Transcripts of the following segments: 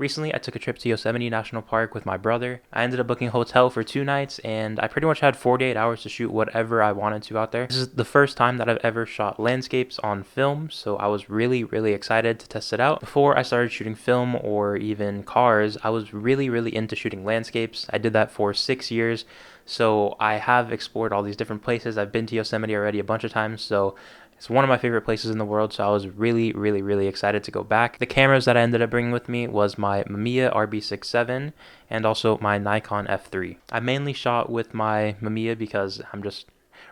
Recently, I took a trip to Yosemite National Park with my brother. I ended up booking a hotel for 2 nights, and I pretty much had 48 hours to shoot whatever I wanted to out there. This is the first time that I've ever shot landscapes on film, so I was really excited to test it out. Before I started shooting film or even cars, I was really into shooting landscapes. I did that for 6 years, so I have explored all these different places. I've been to Yosemite already a bunch of times, so it's one of my favorite places in the world, so I was really excited to go back. The cameras that I ended up bringing with me was my Mamiya RB67 and also my Nikon F3. I mainly shot with my Mamiya because I'm just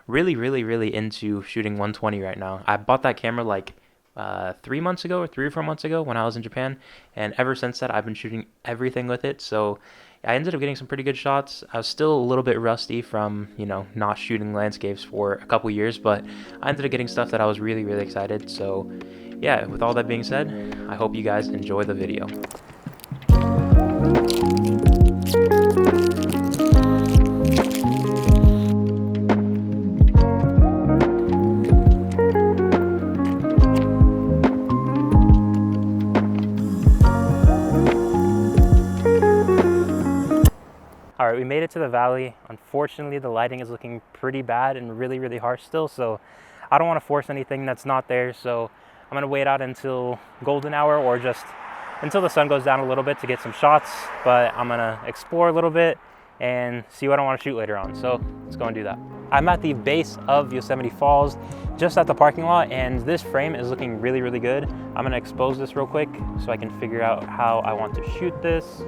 really into shooting 120 right now. I bought that camera like 3 months ago or 3 or 4 months ago when I was in Japan, and ever since that I've been shooting everything with it. So I ended up getting some pretty good shots. I was still a little bit rusty from, not shooting landscapes for a couple years, but I ended up getting stuff that I was really excited. So yeah, with all that being said, I hope you guys enjoy the video. All right, we made it to the valley. Unfortunately, the lighting is looking pretty bad and really harsh still, so I don't want to force anything that's not there. So I'm gonna wait out until golden hour or just until the sun goes down a little bit to get some shots, but I'm gonna explore a little bit and see what I want to shoot later on. So let's go and do that. I'm at the base of Yosemite Falls, just at the parking lot, and this frame is looking really good. I'm gonna expose this real quick so I can figure out how I want to shoot this.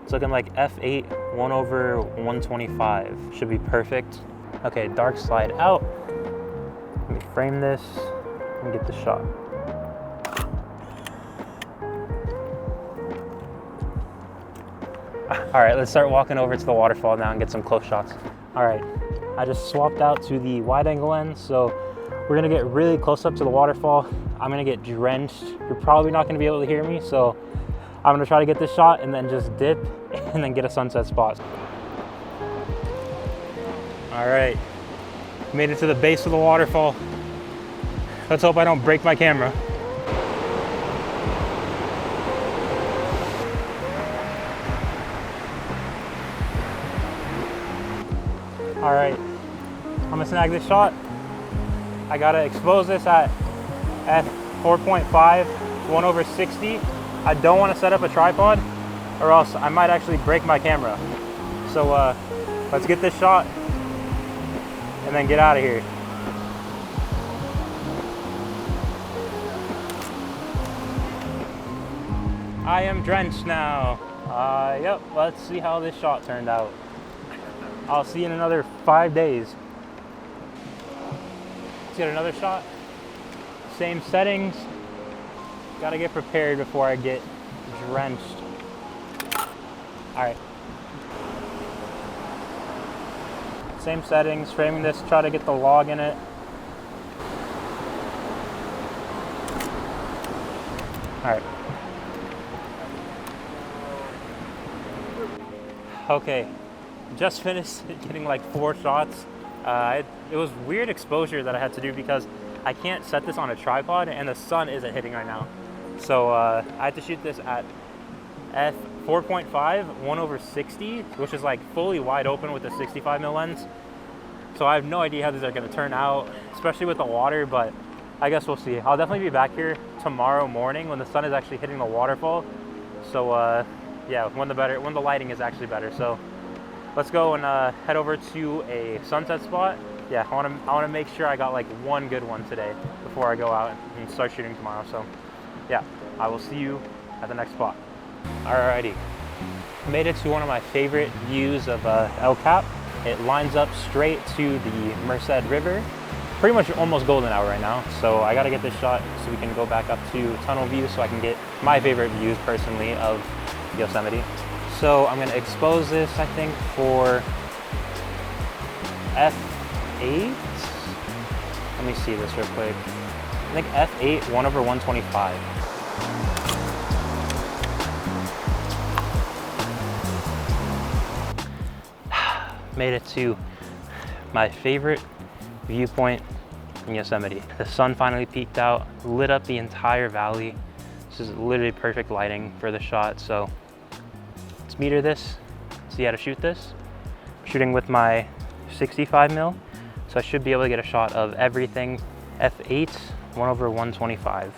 It's looking like f8 1/125. Should be perfect. Okay, dark slide out. Let me frame this and get the shot. All right, let's start walking over to the waterfall now and get some close shots. All right, I just swapped out to the wide angle lens, so we're gonna get really close up to the waterfall. I'm gonna get drenched. You're probably not gonna be able to hear me, so I'm gonna try to get this shot and then just dip and then get a sunset spot. All right, made it to the base of the waterfall. Let's hope I don't break my camera. All right, I'm gonna snag this shot. I gotta expose this at f4.5, 1/60. I don't want to set up a tripod or else I might actually break my camera. So let's get this shot and then get out of here. I am drenched now. Yep, let's see how this shot turned out. I'll see you in another 5 days. Let's get another shot. Same settings. Gotta get prepared before I get drenched. All right. Same settings, framing this, try to get the log in it. All right. Okay, just finished getting like 4 shots. It was weird exposure that I had to do because I can't set this on a tripod and the sun isn't hitting right now. So I had to shoot this at f4.5, 1/60, which is like fully wide open with the 65mm lens. So I have no idea how these are gonna turn out, especially with the water, but I guess we'll see. I'll definitely be back here tomorrow morning when the sun is actually hitting the waterfall. So yeah, when the lighting is actually better. So let's go and head over to a sunset spot. Yeah, I want to make sure I got like one good one today before I go out and start shooting tomorrow. So yeah, I will see you at the next spot. Alrighty, made it to one of my favorite views of El Cap. It lines up straight to the Merced River. Pretty much almost golden hour right now, so I gotta get this shot so we can go back up to tunnel view so I can get my favorite views personally of Yosemite. So I'm gonna expose this, I think, for f8. Let me see this real quick. I think f8, 1/125. Made it to my favorite viewpoint in Yosemite. The sun finally peeked out, lit up the entire valley. This is literally perfect lighting for the shot. So let's meter this, see how to shoot this. I'm shooting with my 65 mil, so I should be able to get a shot of everything. F8, 1/125.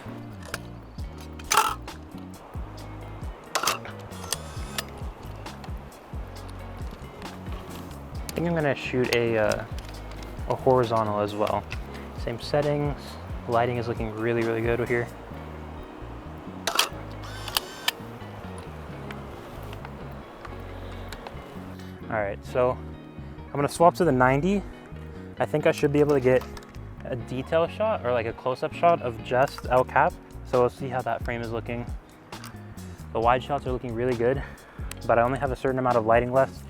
I think I'm gonna shoot a horizontal as well. Same settings. Lighting is looking really, really good here. All right, so I'm gonna swap to the 90. I think I should be able to get a detail shot or like a close-up shot of just El Cap. So we'll see how that frame is looking. The wide shots are looking really good, but I only have a certain amount of lighting left,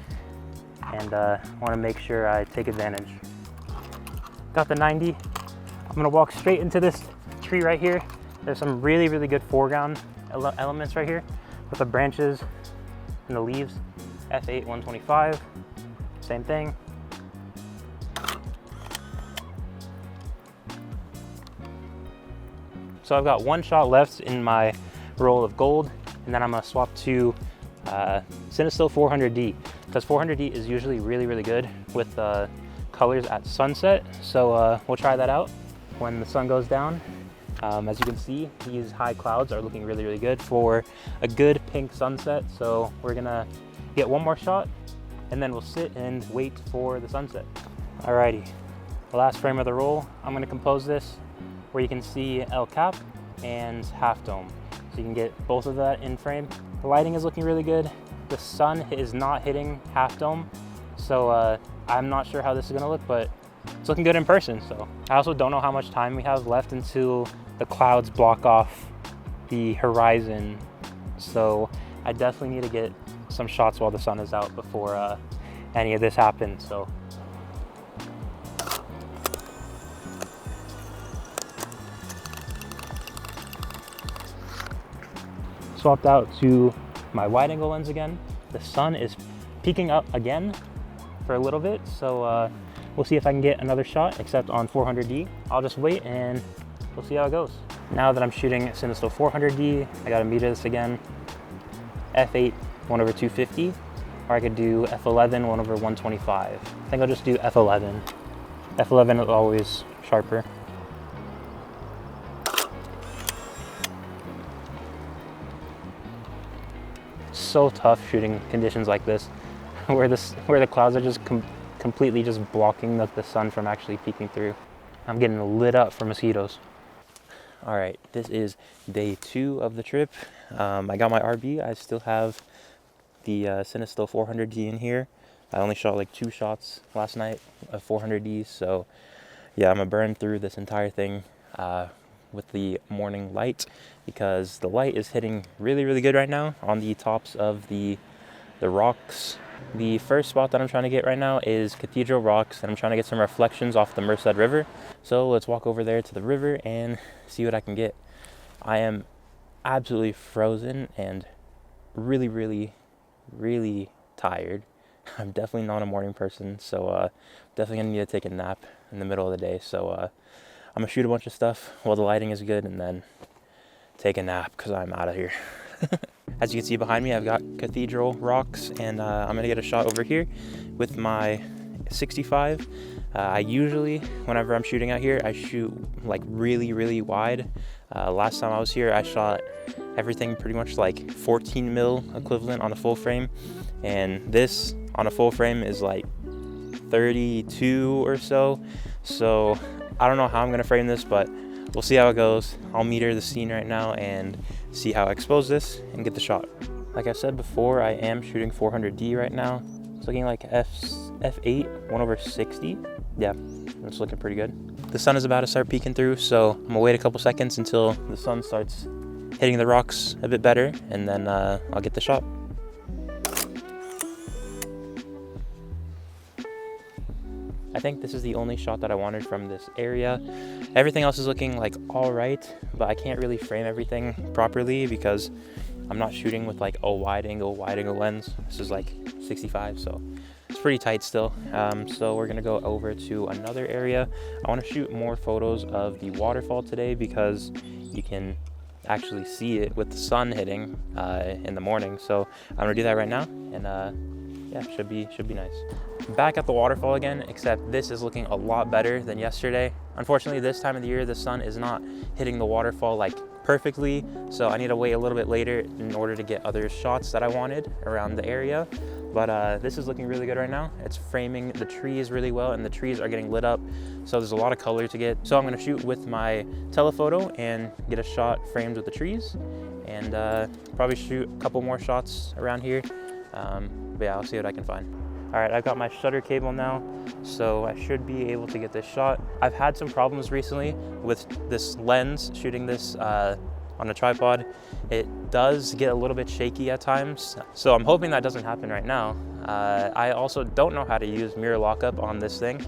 and I wanna make sure I take advantage. Got the 90. I'm gonna walk straight into this tree right here. There's some really, really good foreground elements right here with the branches and the leaves. F8, 125, same thing. So I've got one shot left in my roll of gold, and then I'm gonna swap to Cinestill 400D, because 400D is usually really, really good with colors at sunset. So we'll try that out when the sun goes down. As you can see, these high clouds are looking really, really good for a good pink sunset. So we're gonna get one more shot, and then we'll sit and wait for the sunset. Alrighty, the last frame of the roll, I'm gonna compose this where you can see El Cap and Half Dome. So you can get both of that in frame. The lighting is looking really good. The sun is not hitting Half Dome. So I'm not sure how this is gonna look, but it's looking good in person. So I also don't know how much time we have left until the clouds block off the horizon. So I definitely need to get some shots while the sun is out before any of this happens. So swapped out to my wide angle lens again. The sun is peeking up again for a little bit, so we'll see if I can get another shot, except on 400D. I'll just wait and we'll see how it goes. Now that I'm shooting Cinestill 400D, I gotta meter this again. F8, 1/250, or I could do F11, 1/125. I think I'll just do F11. F11 is always sharper. So tough shooting conditions like this, where the clouds are just completely just blocking the sun from actually peeking through. I'm getting lit up for mosquitoes. All right, this is day 2 of the trip. I got my RB. I still have the Cinestill 400D in here. I only shot like 2 shots last night of 400D, so yeah, I'm gonna burn through this entire thing with the morning light, because the light is hitting really, really good right now on the tops of the rocks. The first spot that I'm trying to get right now is Cathedral Rocks, and I'm trying to get some reflections off the Merced River. So let's walk over there to the river and see what I can get. I am absolutely frozen and really, really, really tired. I'm definitely not a morning person, so definitely gonna need to take a nap in the middle of the day. So I'm gonna shoot a bunch of stuff while the lighting is good, and then take a nap because I'm out of here. As you can see behind me, I've got Cathedral Rocks, and I'm gonna get a shot over here with my 65. I usually, whenever I'm shooting out here, I shoot like really, really wide. Last time I was here, I shot everything pretty much like 14 mil equivalent on a full frame, and this on a full frame is like 32 or so. So I don't know how I'm gonna frame this, but we'll see how it goes. I'll meter the scene right now and see how I expose this and get the shot. Like I said before, I am shooting 400D right now. It's looking like F8, 1/60. Yeah, it's looking pretty good. The sun is about to start peeking through, so I'm gonna wait a couple seconds until the sun starts hitting the rocks a bit better, and then I'll get the shot. I think this is the only shot that I wanted from this area. Everything else is looking like all right, but I can't really frame everything properly because I'm not shooting with like a wide angle lens. This is like 65, so it's pretty tight still. So we're gonna go over to another area. I wanna shoot more photos of the waterfall today because you can actually see it with the sun hitting in the morning. So I'm gonna do that right now, and yeah, should be nice. Back at the waterfall again, except this is looking a lot better than yesterday. Unfortunately, this time of the year, the sun is not hitting the waterfall like perfectly, so I need to wait a little bit later in order to get other shots that I wanted around the area. But this is looking really good right now. It's framing the trees really well, and the trees are getting lit up, so there's a lot of color to get. So I'm gonna shoot with my telephoto and get a shot framed with the trees, and probably shoot a couple more shots around here. But yeah, I'll see what I can find. All right, I've got my shutter cable now, so I should be able to get this shot. I've had some problems recently with this lens, shooting this on a tripod. It does get a little bit shaky at times, so I'm hoping that doesn't happen right now. I also don't know how to use mirror lockup on this thing,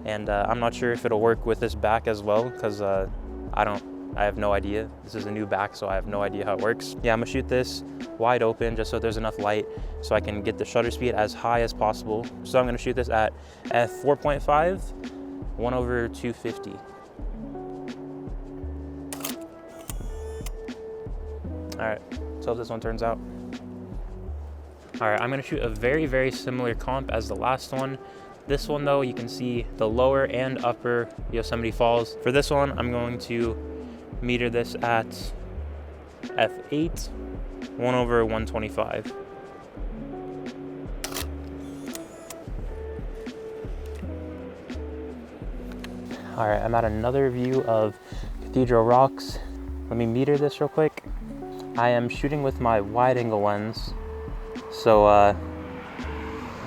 and I'm not sure if it'll work with this back as well, because I have no idea. This is a new back, so I have no idea how it works. Yeah, I'm gonna shoot this wide open just so there's enough light so I can get the shutter speed as high as possible. So I'm gonna shoot this at f4.5, 1/250. All right, so hope this one turns out. All right, I'm gonna shoot a very, very similar comp as the last one. This one though, you can see the lower and upper Yosemite Falls. For this one, I'm going to meter this at f8, 1/125. All right, I'm at another view of Cathedral rocks. Let me meter this real quick. I am shooting with my wide angle lens, so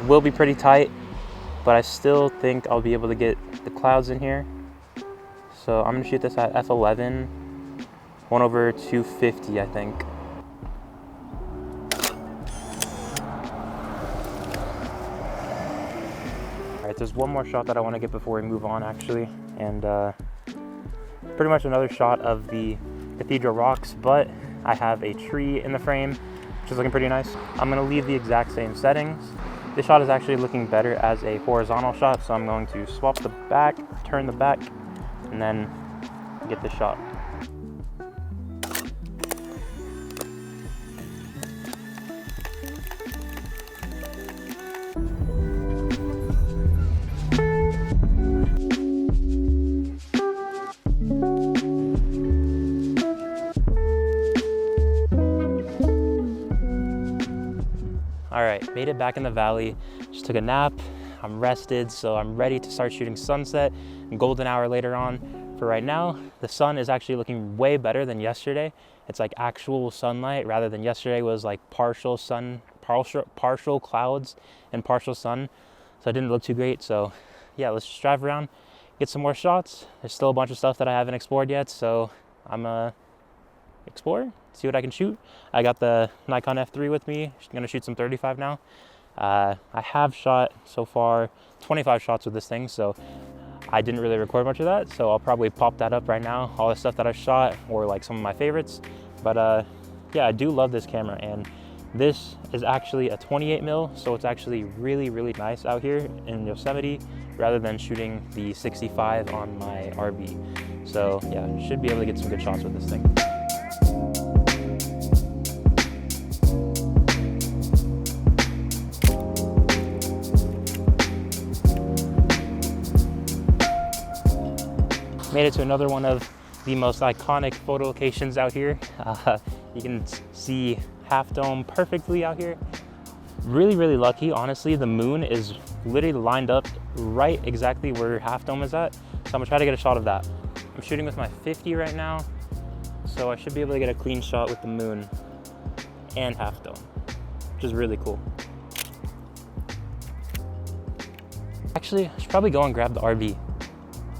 will be pretty tight, but I still think I'll be able to get the clouds in here. So I'm gonna shoot this at f11, 1/250, I think. All right, there's one more shot that I wanna get before we move on actually, and pretty much another shot of the Cathedral rocks, but I have a tree in the frame, which is looking pretty nice. I'm gonna leave the exact same settings. This shot is actually looking better as a horizontal shot, so I'm going to swap the back, turn the back, and then get the shot. All right, made it back in the valley, just took a nap. I'm rested, so I'm ready to start shooting sunset and golden hour later on. For right now, the sun is actually looking way better than yesterday. It's like actual sunlight rather than yesterday was like partial sun, partial clouds and partial sun. So it didn't look too great. So yeah, let's just drive around, get some more shots. There's still a bunch of stuff that I haven't explored yet, so I'm explore, see what I can shoot. I got the Nikon F3 with me. I'm gonna shoot some 35 now. I have shot so far 25 shots with this thing, so I didn't really record much of that, so I'll probably pop that up right now, all the stuff that I shot or like some of my favorites. But yeah, I do love this camera, and this is actually a 28mm, so it's actually really, really nice out here in Yosemite rather than shooting the 65 on my RB. So yeah, should be able to get some good shots with this thing. Made it to another one of the most iconic photo locations out here. You can see Half Dome perfectly out here. Really, really lucky. Honestly, the moon is literally lined up right exactly where Half Dome is at. So I'm gonna try to get a shot of that. I'm shooting with my 50 right now, so I should be able to get a clean shot with the moon and Half Dome, which is really cool. Actually, I should probably go and grab the RB.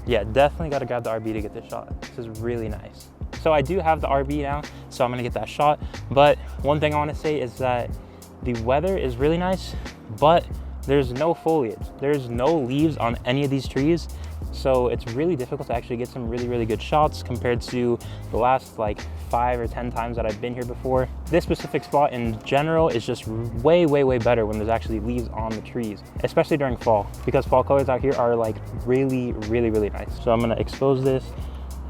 Yeah, definitely gotta grab the RB to get this shot. This is really nice. So I do have the RB now, so I'm gonna get that shot. But one thing I wanna say is that the weather is really nice, but there's no foliage. There's no leaves on any of these trees. So it's really difficult to actually get some really, really good shots compared to the last like 5 or 10 times that I've been here before. This specific spot in general is just way, way, way better when there's actually leaves on the trees, especially during fall, because fall colors out here are like really, really, really nice. So I'm gonna expose this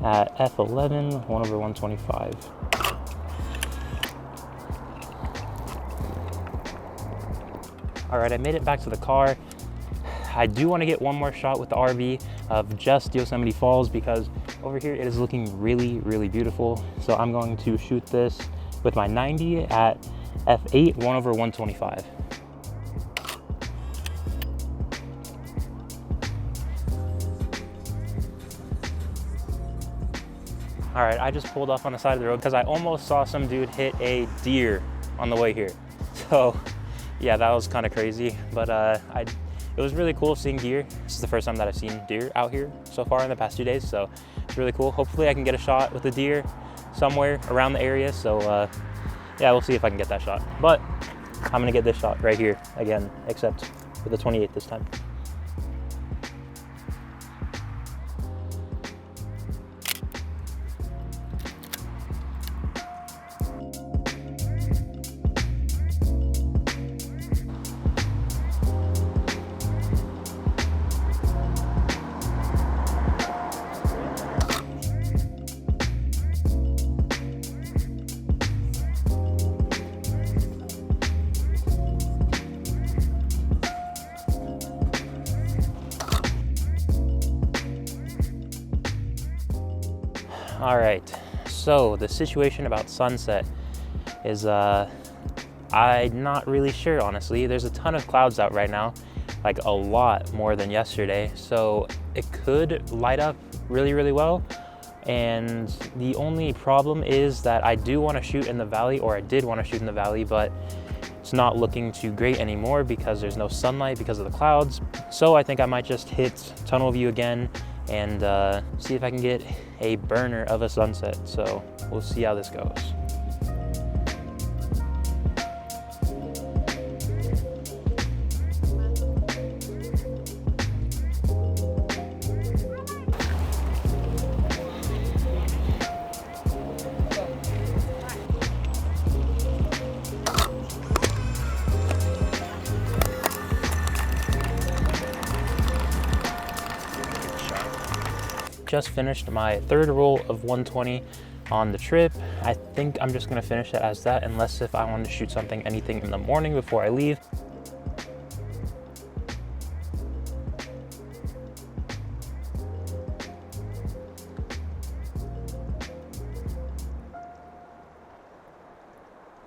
at f11, 1/125. All right, I made it back to the car. I do want to get one more shot with the RV of just Yosemite Falls because over here it is looking really, really beautiful. So I'm going to shoot this with my 90 at f8 1/125. All right, I just pulled off on the side of the road because I almost saw some dude hit a deer on the way here. So yeah, that was kind of crazy, but it was really cool seeing deer. This is the first time that I've seen deer out here so far in the past 2 days, so it's really cool. Hopefully I can get a shot with a deer somewhere around the area. So yeah, we'll see if I can get that shot. But I'm gonna get this shot right here again, except with the 28 this time. All right, so the situation about sunset is I'm not really sure, honestly. There's a ton of clouds out right now, like a lot more than yesterday, so it could light up really, really well. And the only problem is that I do want to shoot in the valley, or I did want to shoot in the valley, but it's not looking too great anymore because there's no sunlight because of the clouds. So I think I might just hit tunnel view again and see if I can get a burner of a sunset. So we'll see how this goes. Just finished my third roll of 120 on the trip. I think I'm just gonna finish it as that, unless if I want to shoot anything in the morning before I leave.